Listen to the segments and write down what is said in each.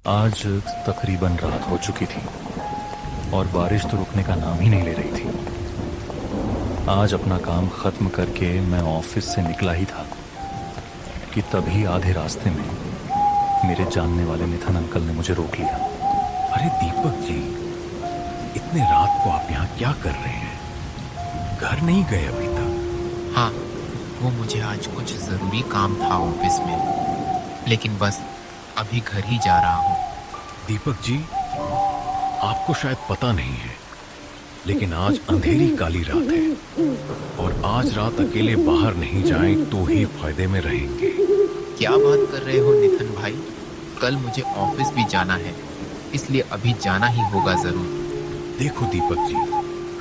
आज तकरीबन रात हो चुकी थी और बारिश तो रुकने का नाम ही नहीं ले रही थी। आज अपना काम ख़त्म करके मैं ऑफिस से निकला ही था कि तभी आधे रास्ते में मेरे जानने वाले निथन अंकल ने मुझे रोक लिया। अरे दीपक जी, इतने रात को आप यहाँ क्या कर रहे हैं? घर नहीं गए अभी तक? हाँ, वो मुझे आज कुछ ज़रूरी काम था ऑफिस में, लेकिन बस अभी घर ही जा रहा हूँ। दीपक जी, आपको शायद पता नहीं है, लेकिन आज अंधेरी काली रात है और आज रात अकेले बाहर नहीं जाएं तो ही फायदे में रहेंगे। क्या बात कर रहे हो नितिन भाई? कल मुझे ऑफिस भी जाना है, इसलिए अभी जाना ही होगा जरूर। देखो दीपक जी,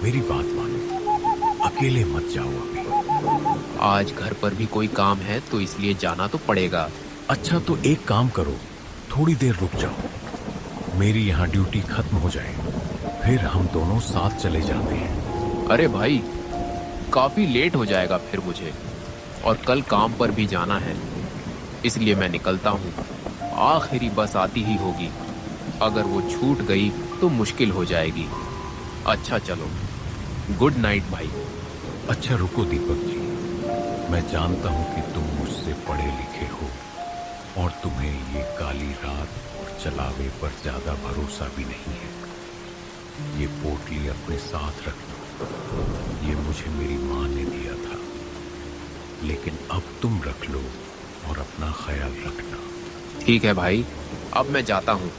मेरी बात मानो, अकेले मत जाओ अभी। आज घर पर भी कोई काम है तो इसलिए जाना तो पड़ेगा। अच्छा तो एक काम करो, थोड़ी देर रुक जाओ, मेरी यहाँ ड्यूटी खत्म हो जाए, फिर हम दोनों साथ चले जाते हैं। अरे भाई, काफी लेट हो जाएगा फिर मुझे, और कल काम पर भी जाना है, इसलिए मैं निकलता हूँ। आखिरी बस आती ही होगी, अगर वो छूट गई तो मुश्किल हो जाएगी। अच्छा चलो, गुड नाइट भाई। अच्छा रुको दीपक जी, मैं जानता हूँ कि तुम मुझसे पढ़े लिखे हो और तुम्हें ये काली रात और चलावे पर ज्यादा भरोसा भी नहीं है। ये पोटली अपने साथ रखना, ये मुझे मेरी माँ ने दिया था, लेकिन अब तुम रख लो और अपना ख्याल रखना। ठीक है भाई, अब मैं जाता हूँ।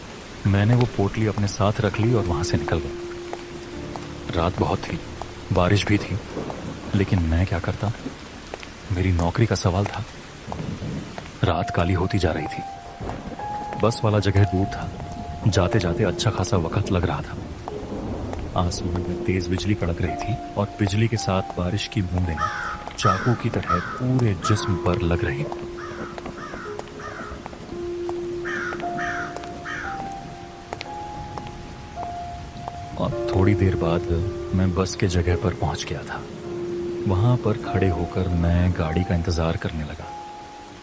मैंने वो पोटली अपने साथ रख ली और वहां से निकल गया। रात बहुत थी, बारिश भी थी, लेकिन मैं क्या करता? मेरी नौकरी का सवाल था। रात काली होती जा रही थी, बस वाला जगह दूर था, जाते जाते अच्छा खासा वक्त लग रहा था। आसमान में तेज बिजली कड़क रही थी और बिजली के साथ बारिश की बूंदें चाकू की तरह पूरे जिस्म पर लग रही थी। और थोड़ी देर बाद मैं बस के जगह पर पहुंच गया था। वहां पर खड़े होकर मैं गाड़ी का इंतजार करने लगा।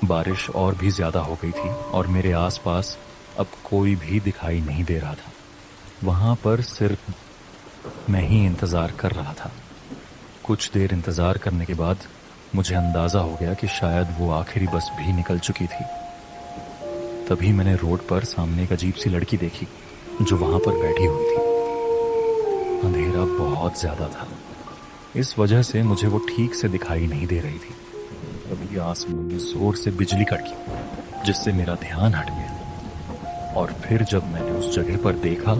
बारिश और भी ज्यादा हो गई थी और मेरे आसपास अब कोई भी दिखाई नहीं दे रहा था। वहां पर सिर्फ मैं ही इंतजार कर रहा था। कुछ देर इंतजार करने के बाद मुझे अंदाजा हो गया कि शायद वो आखिरी बस भी निकल चुकी थी। तभी मैंने रोड पर सामने एक अजीब सी लड़की देखी जो वहां पर बैठी हुई थी। अंधेरा बहुत ज्यादा था, इस वजह से मुझे वो ठीक से दिखाई नहीं दे रही थी। तभी आसमान में जोर से बिजली कड़की, जिससे मेरा ध्यान हट गया। और फिर जब मैंने उस जगह पर देखा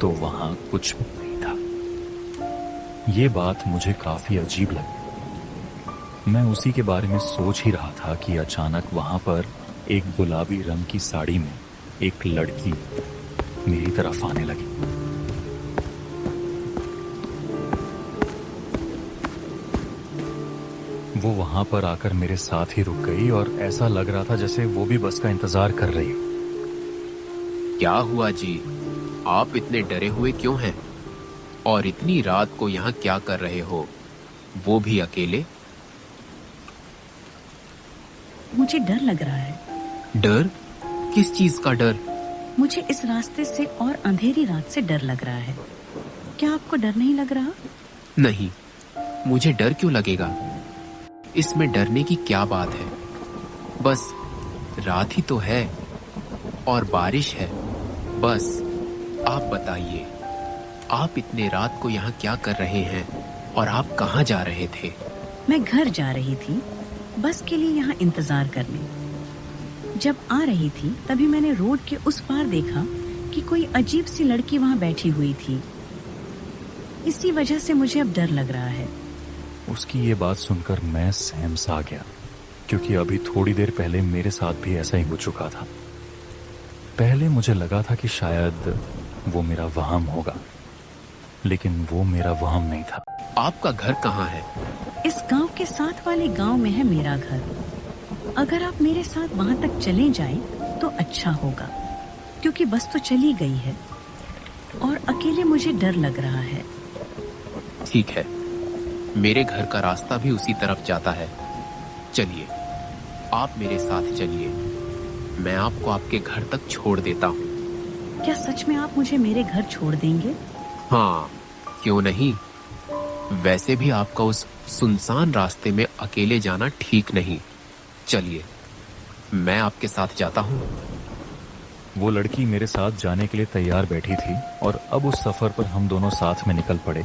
तो वहां कुछ भी नहीं था। ये बात मुझे काफी अजीब लगी। मैं उसी के बारे में सोच ही रहा था कि अचानक वहां पर एक गुलाबी रंग की साड़ी में एक लड़की मेरी तरफ आने लगी। वो वहां पर आकर मेरे साथ ही रुक गई और ऐसा लग रहा था जैसे वो भी बस का इंतजार कर रही हो। क्या हुआ जी? आप इतने डरे हुए क्यों हैं? और इतनी रात को यहाँ क्या कर रहे हो, वो भी अकेले? मुझे डर लग रहा है। डर? किस चीज का डर? मुझे इस रास्ते से और अंधेरी रात से डर लग रहा है। क्या आपको डर नहीं लग रहा? नहीं, मुझे डर क्यों लगेगा? इसमें डरने की क्या बात है? बस रात ही तो है और बारिश है। बस आप बताइए, आप इतने रात को यहाँ क्या कर रहे हैं और आप कहाँ जा रहे थे? मैं घर जा रही थी, बस के लिए यहाँ इंतजार करने। जब आ रही थी तभी मैंने रोड के उस पार देखा कि कोई अजीब सी लड़की वहाँ बैठी हुई थी। इसी वजह से मुझे अब डर लग रहा है। उसकी ये बात सुनकर मैं सहम सा गया, क्योंकि अभी थोड़ी देर पहले मेरे साथ भी ऐसा ही हो चुका था। पहले मुझे लगा था कि शायद वो मेरा वहम होगा, लेकिन वो मेरा वहम नहीं था। आपका घर कहाँ है? इस गांव के साथ वाले गांव में है मेरा घर। अगर आप मेरे साथ वहां तक चले जाएं तो अच्छा होगा, क्योंकि बस तो चली गई है और अकेले मुझे डर लग रहा है। ठीक है, मेरे घर का रास्ता भी उसी तरफ जाता है। चलिए, आप मेरे साथ चलिए। मैं आपको आपके घर तक छोड़ देता हूँ। क्या सच में आप मुझे मेरे घर छोड़ देंगे? हाँ, क्यों नहीं। वैसे भी आपका उस सुनसान रास्ते में अकेले जाना ठीक नहीं। चलिए, मैं आपके साथ जाता हूँ। वो लड़की मेरे साथ जाने के लिए तैयार बैठी थी और अब उस सफर पर हम दोनों साथ में निकल पड़े।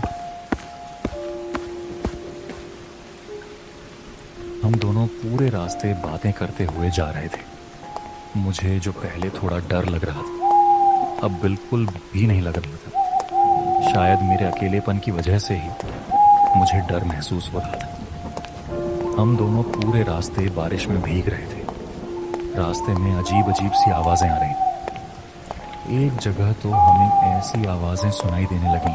हम दोनों पूरे रास्ते बातें करते हुए जा रहे थे। मुझे जो पहले थोड़ा डर लग रहा था, अब बिल्कुल भी नहीं लग रहा था। शायद मेरे अकेलेपन की वजह से ही मुझे डर महसूस हो रहा था। हम दोनों पूरे रास्ते बारिश में भीग रहे थे। रास्ते में अजीब अजीब सी आवाजें आ रही। एक जगह तो हमें ऐसी आवाजें सुनाई देने लगीं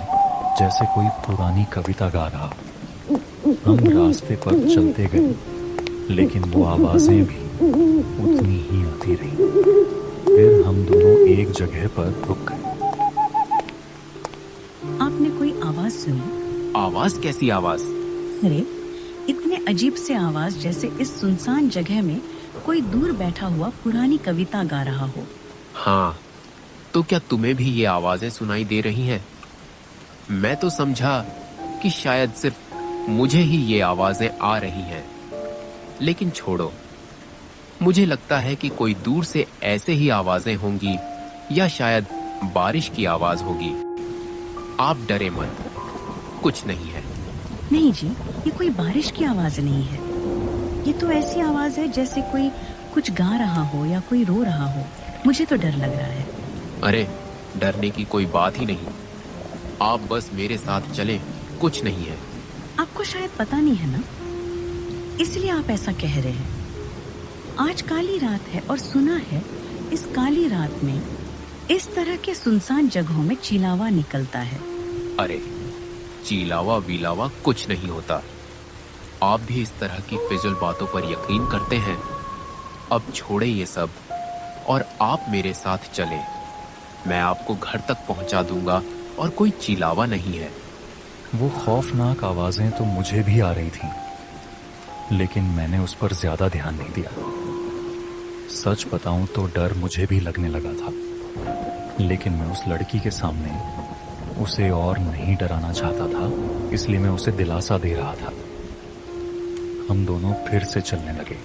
जैसे कोई पुरानी कविता गा रहा। हम रास्ते पर चलते गए, लेकिन वो आवाजें भी उतनी ही आती रहीं। फिर हम दोनों एक जगह पर रुक गए। आपने कोई आवाज सुनी? आवाज? कैसी आवाज? अरे, इतने अजीब से आवाज जैसे इस सुनसान जगह में कोई दूर बैठा हुआ पुरानी कविता गा रहा हो। हाँ, तो क्या तुम्हें भी ये आवाजें सुनाई दे रही हैं? मैं तो समझा कि शायद सिर्फ मुझे ही ये आवाजें आ रही हैं। लेकिन छोड़ो, मुझे लगता है कि कोई दूर से ऐसे ही आवाजें होंगी, या शायद बारिश की आवाज होगी। आप डरे मत, कुछ नहीं है। नहीं जी, ये कोई बारिश की आवाज नहीं है। ये तो ऐसी आवाज है जैसे कोई कुछ गा रहा हो या कोई रो रहा हो। मुझे तो डर लग रहा है। अरे, डरने की कोई बात ही नहीं। आप बस मेरे साथ चलें, कुछ नहीं है। आपको शायद पता नहीं है ना, इसलिए आप ऐसा कह रहे हैं। आज काली रात है और सुना है इस काली रात में इस तरह के सुनसान जगहों में चिलावा निकलता है। अरे, चिलावा विलावा कुछ नहीं होता। आप भी इस तरह की फिजुल बातों पर यकीन करते हैं। अब छोड़े ये सब और आप मेरे साथ चलें। मैं आपको घर तक पहुंचा दूंगा और कोई चिलावा नहीं है। वो खौफनाक आवाजें तो मुझे भी आ रही थीं, लेकिन मैंने उस पर ज्यादा ध्यान नहीं दिया। सच बताऊं तो डर मुझे भी लगने लगा था, लेकिन मैं उस लड़की के सामने उसे और नहीं डराना चाहता था, इसलिए मैं उसे दिलासा दे रहा था। हम दोनों फिर से चलने लगे।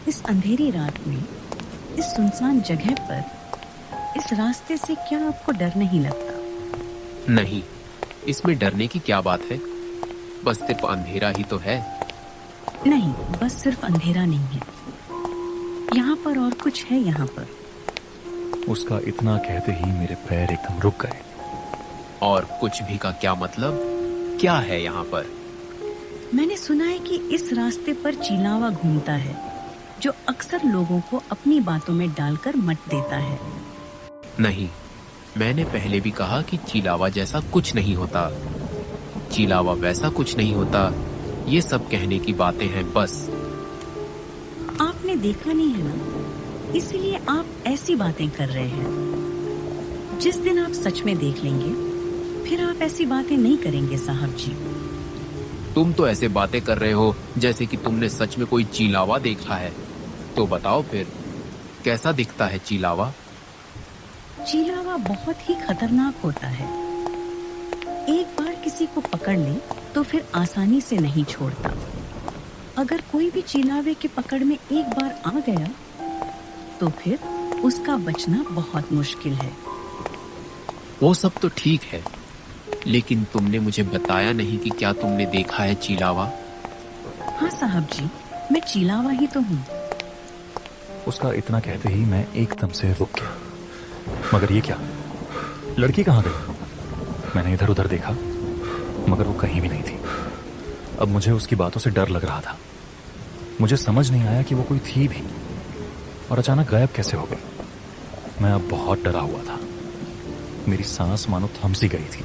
इस अंधेरी रात में, इस सुनसान जगह पर, इस रास्ते से क्या आपको डर नहीं लगता? नहीं, इसमें डरने की क्या बात है? बस सिर्फ अंधेरा ही तो है। नहीं, बस सिर्फ अंधेरा नहीं है। यहाँ पर और कुछ है। यहाँ पर। उसका इतना कहते ही मेरे पैर एकदम रुक गए। और कुछ भी का क्या मतलब? क्या है यहाँ पर? मैंने सुना है कि इस रास्ते पर चिलावा घूमता है, जो अक्सर लोगों को अपनी बातों में डालकर मत देता है। नहीं, मैंने पहले भी कहा कि चिलावा जैसा कुछ नहीं होता। चिलावा वैसा कुछ नहीं होता। ये सब कहने की बातें हैं बस। आपने देखा नहीं है ना, इसलिए आप ऐसी बातें कर रहे हैं। जिस दिन आप सच में देख लेंगे, फिर आप ऐसी बातें नहीं करेंगे साहब जी। तुम तो ऐसे बातें कर रहे हो जैसे कि तुमने सच में कोई चिलावा देखा है। तो बताओ फिर, कैसा दिखता है चिलावा? चिलावा बहुत ही खतरनाक होता है। एक बार किसी को पकड़ ले तो फिर आसानी से नहीं छोड़ता। अगर कोई भी चिलावे के पकड़ में एक बार आ गया, तो फिर उसका बचना बहुत मुश्किल है। वो सब तो ठीक है, लेकिन तुमने मुझे बताया नहीं कि क्या तुमने देखा है चिलावा? हाँ साहब जी, मैं चिलावा ही तो हूँ। उसका इतना कहते ही मैं एकदम से रुक गया। मगर ये क्या? लड़की कहाँ गई? मैंने इधर उधर देखा, मगर वो कहीं भी नहीं थी। अब मुझे उसकी बातों से डर लग रहा था। मुझे समझ नहीं आया कि वो कोई थी भी, और अचानक गायब कैसे हो गई। मैं अब बहुत डरा हुआ था। मेरी सांस मानो थम सी गई थी।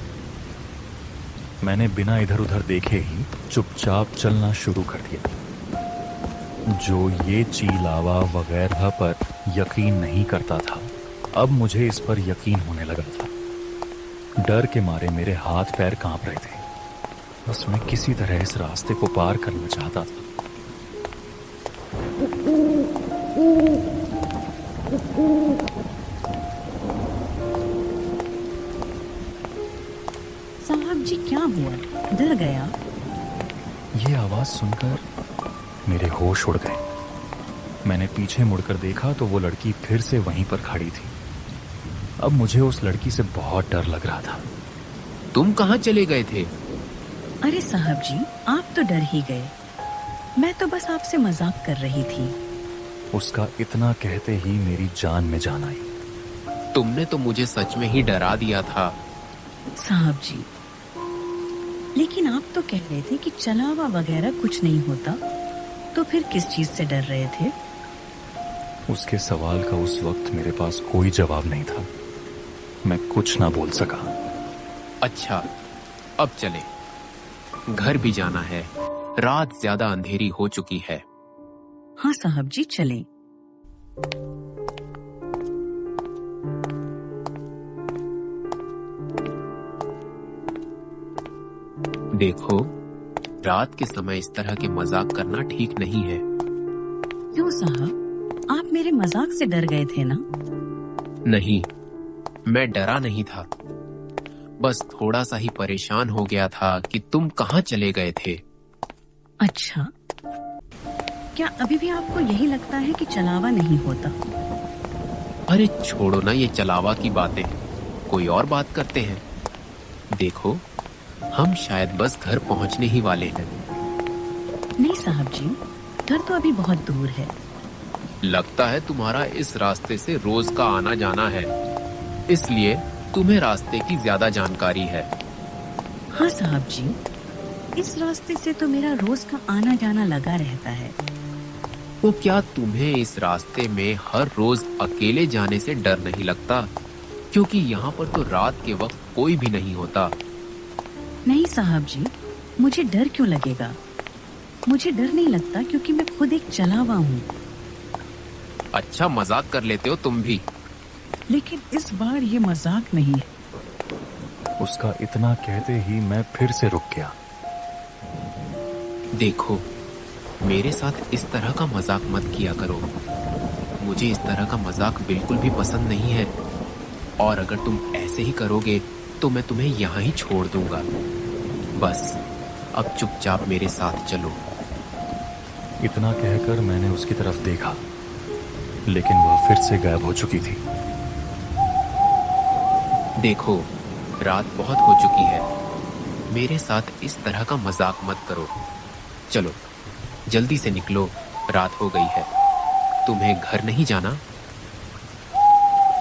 मैंने बिना इधर उधर देखे ही चुपचाप चलना शुरू कर दिया। जो ये चिलावा वगैरह पर यकीन नहीं करता था, अब मुझे इस पर यकीन होने लगा था। डर के मारे मेरे हाथ पैर कांप रहे थे। बस मैं किसी तरह इस रास्ते को पार करना चाहता था। साहब जी, क्या हुआ? डर गया? ये आवाज सुनकर मेरे होश उड़ गए। मैंने पीछे मुड़कर देखा तो वो लड़की फिर से वहीं पर खड़ी थी। अब मुझे उस लड़की से बहुत डर लग रहा था। तुम कहाँ चले गए थे? अरे साहब जी, आप तो डर ही गए। मैं तो बस आपसे मजाक कर रही थी। उसका इतना कहते ही मेरी जान में जान आई। तुमने तो मुझे सच में ही डरा दिया था। साहब जी, लेकिन आप तो कह रहे थे कि चलावा वगैरह कुछ नहीं होता, तो फिर किस चीज से डर रहे थे? उसके सवाल का उस वक्त मेरे पास कोई जवाब नहीं था। मैं कुछ ना बोल सका। अच्छा, अब चले। घर भी जाना है, रात ज्यादा अंधेरी हो चुकी है। हाँ साहब जी, चलें। देखो, रात के समय इस तरह के मजाक करना ठीक नहीं है। क्यों साहब, आप मेरे मजाक से डर गए थे ना? नहीं, मैं डरा नहीं था। बस थोड़ा सा ही परेशान हो गया था कि तुम कहाँ चले गए थे। अच्छा, क्या अभी भी आपको यही लगता है कि चलावा नहीं होता? अरे छोड़ो ना ये चलावा की बातें, कोई और बात करते हैं। देखो, हम शायद बस घर पहुंचने ही वाले हैं। नहीं साहब जी, घर तो अभी बहुत दूर है। लगता है तुम्हारा इस रास्ते से रोज का आना जाना है, इसलिए तुम्हें रास्ते की ज्यादा जानकारी है। हाँ साहब जी, इस रास्ते से तो मेरा रोज का आना जाना लगा रहता है। तो क्या तुम्हें इस रास्ते में हर रोज अकेले जाने से डर नहीं लगता? क्योंकि यहाँ पर तो रात के वक्त कोई भी नहीं होता। नहीं साहब जी, मुझे डर क्यों लगेगा? मुझे डर नहीं लगता क्योंकि मैं खुद एक चलावा हूँ। अच्छा, मजाक कर लेते हो तुम भी। लेकिन इस बार ये मजाक नहीं है। उसका इतना कहते ही मैं फिर से रुक गया। देखो, मेरे साथ इस तरह का मजाक मत किया करो। मुझे इस तरह का मजाक बिल्कुल भी पसंद नहीं है, और अगर तुम ऐसे ही करोगे तो मैं तुम्हें यहाँ ही छोड़ दूंगा। बस अब चुपचाप मेरे साथ चलो। इतना कहकर मैंने उसकी तरफ देखा, लेकिन वह फिर से गायब हो चुकी थी। देखो, रात बहुत हो चुकी है। मेरे साथ इस तरह का मजाक मत करो। चलो जल्दी से निकलो, रात हो गई है। तुम्हें घर नहीं जाना?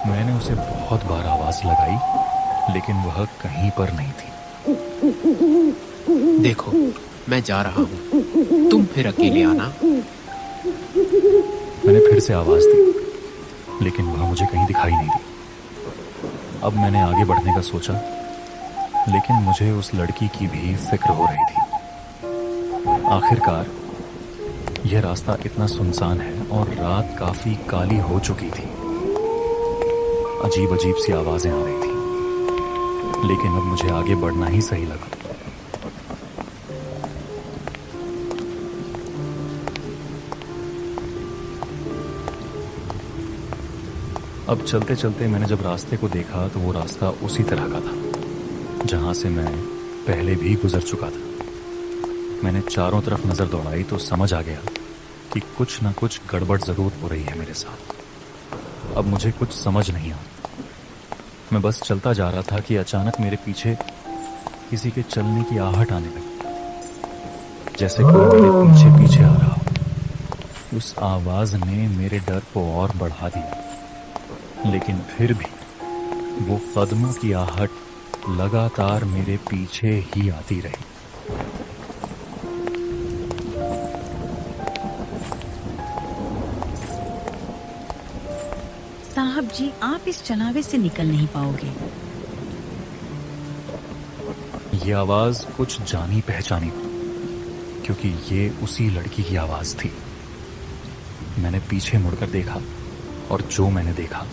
मैंने उसे बहुत बार आवाज लगाई, लेकिन वह कहीं पर नहीं थी। देखो, मैं जा रहा हूँ, तुम फिर अकेले आना। मैंने फिर से आवाज दी, लेकिन वह मुझे कहीं दिखाई नहीं दी। अब मैंने आगे बढ़ने का सोचा, लेकिन मुझे उस लड़की की भी फिक्र हो रही थी। आखिरकार यह रास्ता इतना सुनसान है और रात काफी काली हो चुकी थी। अजीब अजीब सी आवाजें आ रही थी, लेकिन अब मुझे आगे बढ़ना ही सही लगा। अब चलते चलते मैंने जब रास्ते को देखा तो वो रास्ता उसी तरह का था जहां से मैं पहले भी गुजर चुका था। मैंने चारों तरफ नजर दौड़ाई तो समझ आ गया कि कुछ ना कुछ गड़बड़ जरूर हो रही है मेरे साथ। अब मुझे कुछ समझ नहीं आता। मैं बस चलता जा रहा था कि अचानक मेरे पीछे किसी के चलने की आहट आने लगी, जैसे कोई मेरे पीछे पीछे आ रहा हो। उस आवाज ने मेरे डर को और बढ़ा दिया, लेकिन फिर भी वो कदमों की आहट लगातार मेरे पीछे ही आती रही। साहब जी, आप इस चलावे से निकल नहीं पाओगे। ये आवाज कुछ जानी पहचानी, क्योंकि ये उसी लड़की की आवाज थी। मैंने पीछे मुड़कर देखा, और जो मैंने देखा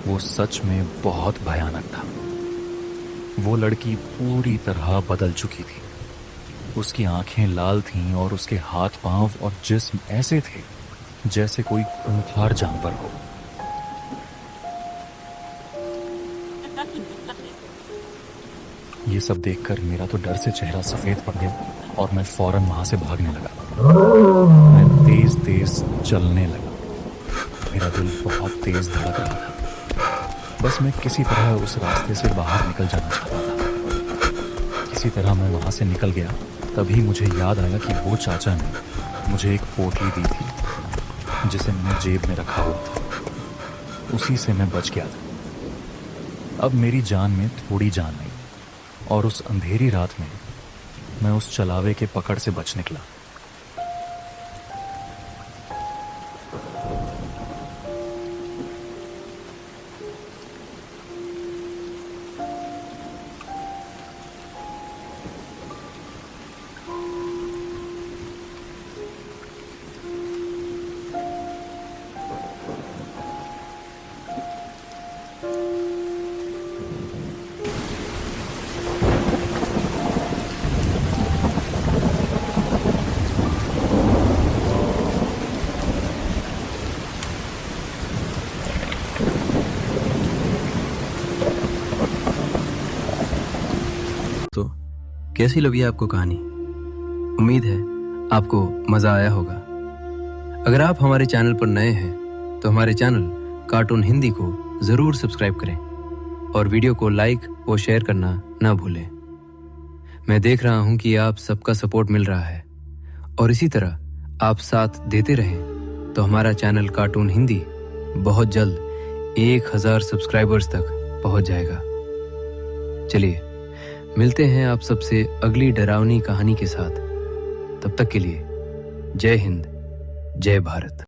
वो सच में बहुत भयानक था। वो लड़की पूरी तरह बदल चुकी थी। उसकी आंखें लाल थीं और उसके हाथ पांव और जिस्म ऐसे थे जैसे कोई खूंखार जानवर हो। ये सब देखकर मेरा तो डर से चेहरा सफेद पड़ गया और मैं फौरन वहां से भागने लगा। मैं तेज तेज चलने लगा। मेरा दिल बहुत तेज धड़क रहा था। बस मैं किसी तरह उस रास्ते से बाहर निकल जाना चाहता था। किसी तरह मैं वहां से निकल गया। तभी मुझे याद आया कि वो चाचा ने मुझे एक पोटली दी थी जिसे मैंने जेब में रखा हुआ था। उसी से मैं बच गया था। अब मेरी जान में थोड़ी जान आई और उस अंधेरी रात में मैं उस चलावे के पकड़ से बच निकला। तो कैसी लगी आपको कहानी? उम्मीद है आपको मज़ा आया होगा। अगर आप हमारे चैनल पर नए हैं तो हमारे चैनल कार्टून हिंदी को ज़रूर सब्सक्राइब करें और वीडियो को लाइक और शेयर करना ना भूलें। मैं देख रहा हूं कि आप सबका सपोर्ट मिल रहा है और इसी तरह आप साथ देते रहें तो हमारा चैनल कार्टून हिंदी बहुत जल्द 1000 सब्सक्राइबर्स तक पहुंच जाएगा। चलिए मिलते हैं आप सबसे अगली डरावनी कहानी के साथ। तब तक के लिए जय हिंद, जय भारत।